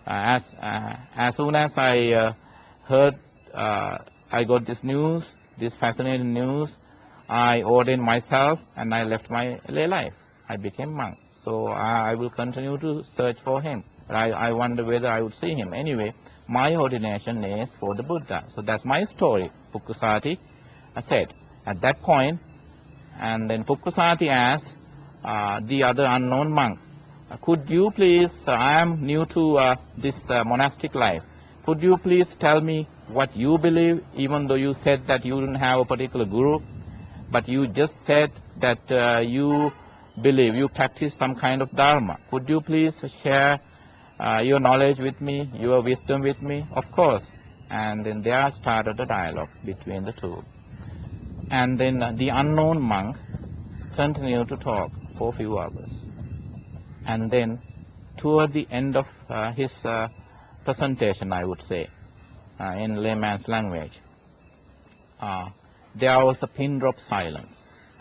As soon as I heard, I got this news, this fascinating news, I ordained myself and I left my lay life. I became monk. So I will continue to search for him. I wonder whether I would see him. Anyway, my ordination is for the Buddha. So that's my story, Pukkasati said. At that point, and then Pukkasati asked the other unknown monk, could you please, I am new to this monastic life, could you please tell me what you believe, even though you said that you didn't have a particular guru, but you just said that you believe, you practice some kind of Dharma. Could you please share your knowledge with me, your wisdom with me? Of course. And then there started a dialogue between the two. And then the unknown monk continued to talk for a few hours. And then toward the end of his presentation, I would say, in layman's language, there was a pin drop silence.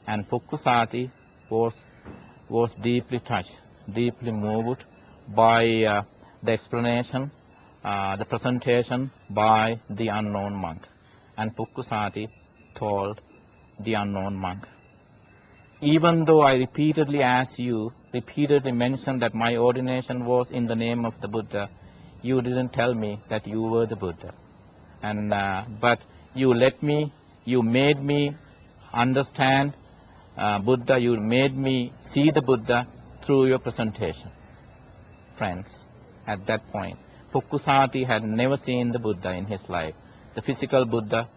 And Pukkasati was deeply touched, deeply moved by the explanation, the presentation by the unknown monk. And Pukkasati told the unknown monk, even though I repeatedly asked you, repeatedly mentioned that my ordination was in the name of the Buddha, you didn't tell me that you were the Buddha. And but you made me understand Buddha, you made me see the Buddha through your presentation. Friends, at that point, Pukkasati had never seen the Buddha in his life. The physical Buddha,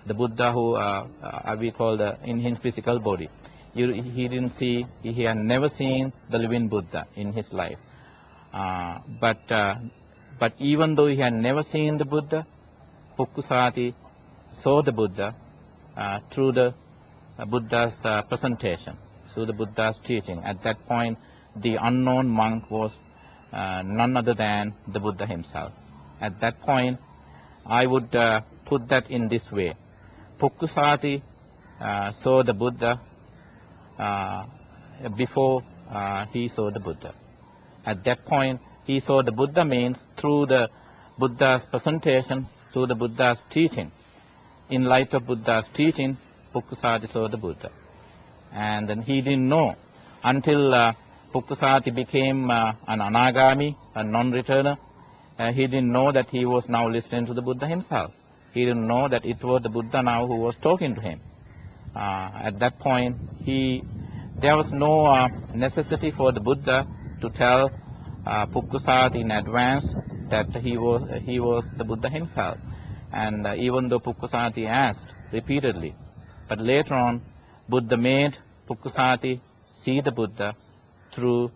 the Buddha who we call in his physical body. He didn't see, he had never seen the living Buddha in his life. But even though he had never seen the Buddha, Pukkasati saw the Buddha through the Buddha's presentation, through the Buddha's teaching. At that point, the unknown monk was none other than the Buddha himself. At that point, I would put that in this way. Pukkasati saw the Buddha before he saw the Buddha. At that point, he saw the Buddha means through the Buddha's presentation, through the Buddha's teaching. In light of Buddha's teaching, Pukkasati saw the Buddha. And then he didn't know until Pukkasati became an anagami, a non-returner. He didn't know that he was now listening to the Buddha himself. He didn't know that it was the Buddha now who was talking to him. At that point, there was no necessity for the Buddha to tell Pukkasati in advance that he was the Buddha himself. And even though Pukkasati asked repeatedly, but later on, Buddha made Pukkasati see the Buddha through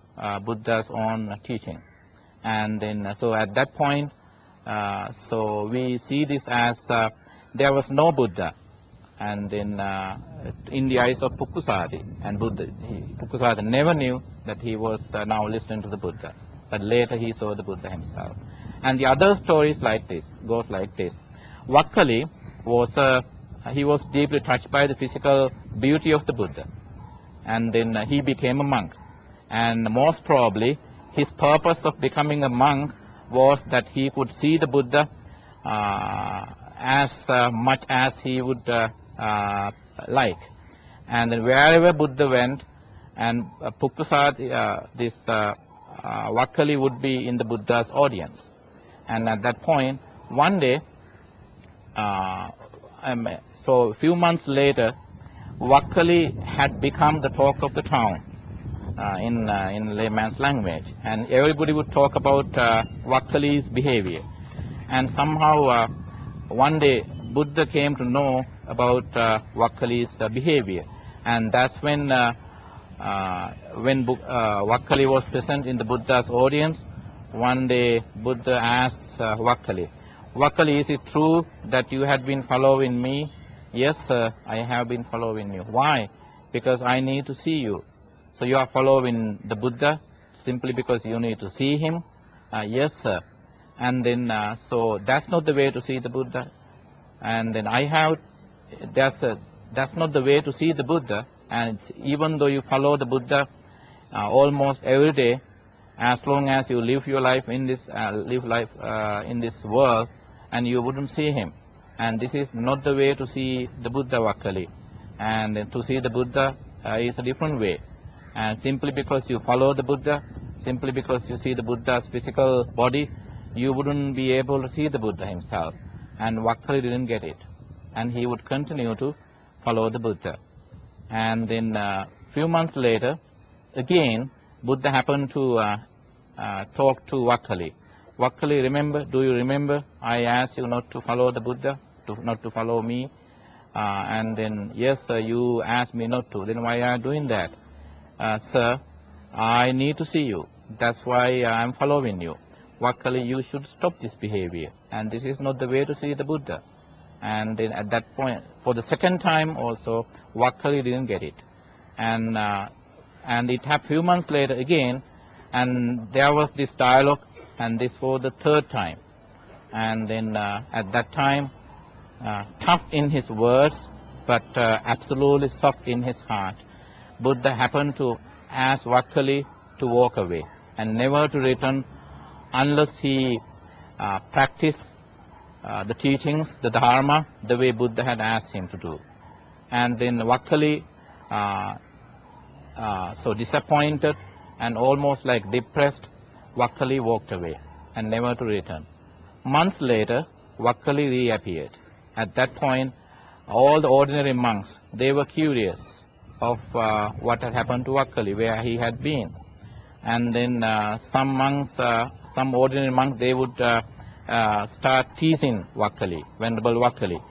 Buddha's own teaching. And then, so at that point, so we see this as there was no Buddha. And then in the eyes of Pukkasati, and Pukkasati never knew that he was now listening to the Buddha. But later he saw the Buddha himself. And the other story is like this, goes like this. Vakkali he was deeply touched by the physical beauty of the Buddha. And then he became a monk. And most probably, his purpose of becoming a monk was that he could see the Buddha as much as he would like. And then wherever Buddha went, and Pukkasati, this Vakkali would be in the Buddha's audience. And at that point, one day, so a few months later, Vakkali had become the talk of the town in layman's language. And everybody would talk about Vakkali's behavior. And somehow one day Buddha came to know about Vakkali's behavior. And that's when Vakkali was present in the Buddha's audience. One day Buddha asked Vakkali, Vakkali, is it true that you had been following me? Yes, sir, I have been following you. Why? Because I need to see you. So you are following the Buddha simply because you need to see him? Yes, sir. And then, so that's not the way to see the Buddha. And then that's not the way to see the Buddha. And even though you follow the Buddha almost every day, as long as you live your life in this in this world, and you wouldn't see him. And this is not the way to see the Buddha Vakkali. And to see the Buddha is a different way. And simply because you follow the Buddha, simply because you see the Buddha's physical body, you wouldn't be able to see the Buddha himself. And Vakkali didn't get it. And he would continue to follow the Buddha. And then few months later, again, Buddha happened to talk to Vakkali. Vakkali, do you remember I asked you not to follow the Buddha, not to follow me? And then, yes, sir, you asked me not to. Then why are you doing that? Sir, I need to see you. That's why I'm following you. Vakkali, you should stop this behavior. And this is not the way to see the Buddha. And then at that point, for the second time also, Vakkali didn't get it. And it happened few months later again, and there was this dialogue, and this was the third time. And then at that time, tough in his words, but absolutely soft in his heart, Buddha happened to ask Vakkali to walk away and never to return unless he practiced the teachings, the Dharma, the way Buddha had asked him to do. And then Vakkali, so disappointed and almost like depressed, Vakkali walked away and never to return. Months later, Vakkali reappeared. At that point, all the ordinary monks, they were curious of what had happened to Vakkali, where he had been. And then some monks, some ordinary monks, they would start teasing Vakkali, Venerable Vakkali.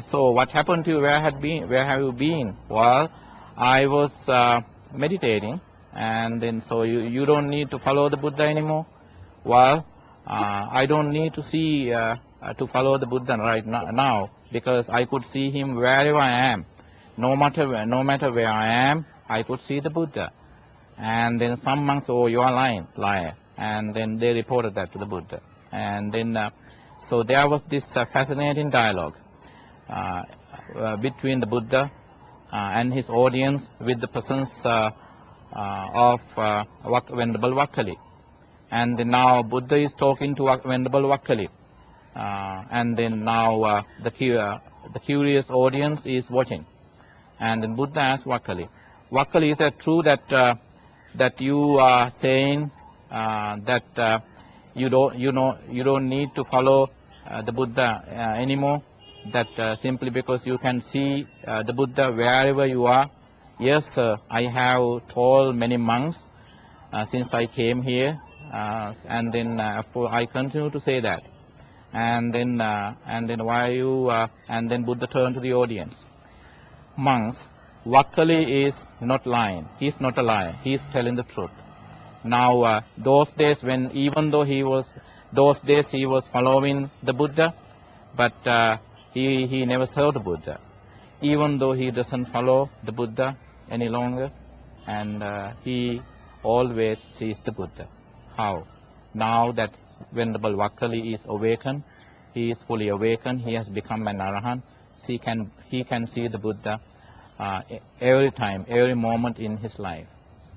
So what happened to you? Where have you been? Well, I was meditating, and then so you don't need to follow the Buddha anymore. Well, I don't need to see to follow the Buddha right now, because I could see him wherever I am. No matter where I am, I could see the Buddha. And then some monks, oh, you are lying, liar. And then they reported that to the Buddha. And then, so there was this fascinating dialogue between the Buddha and his audience with the presence of Venerable Vakkali. And then now Buddha is talking to Venerable Vakkali. And then now the curious audience is watching. And then Buddha asked Vakkali, Vakkali, is that true that you are saying that you don't need to follow the Buddha anymore? That simply because you can see the Buddha wherever you are? Yes, sir, I have told many monks since I came here, and then I continue to say that. And then why you? And then Buddha turned to the audience. Monks, Vakkali is not lying. He is not a liar. He is telling the truth. Now, those days when, even though he was following the Buddha, but he never saw the Buddha. Even though he doesn't follow the Buddha any longer, and he always sees the Buddha. How? Now that Venerable Vakkali is awakened, he is fully awakened, he has become an Arahant, he can see the Buddha every time, every moment in his life.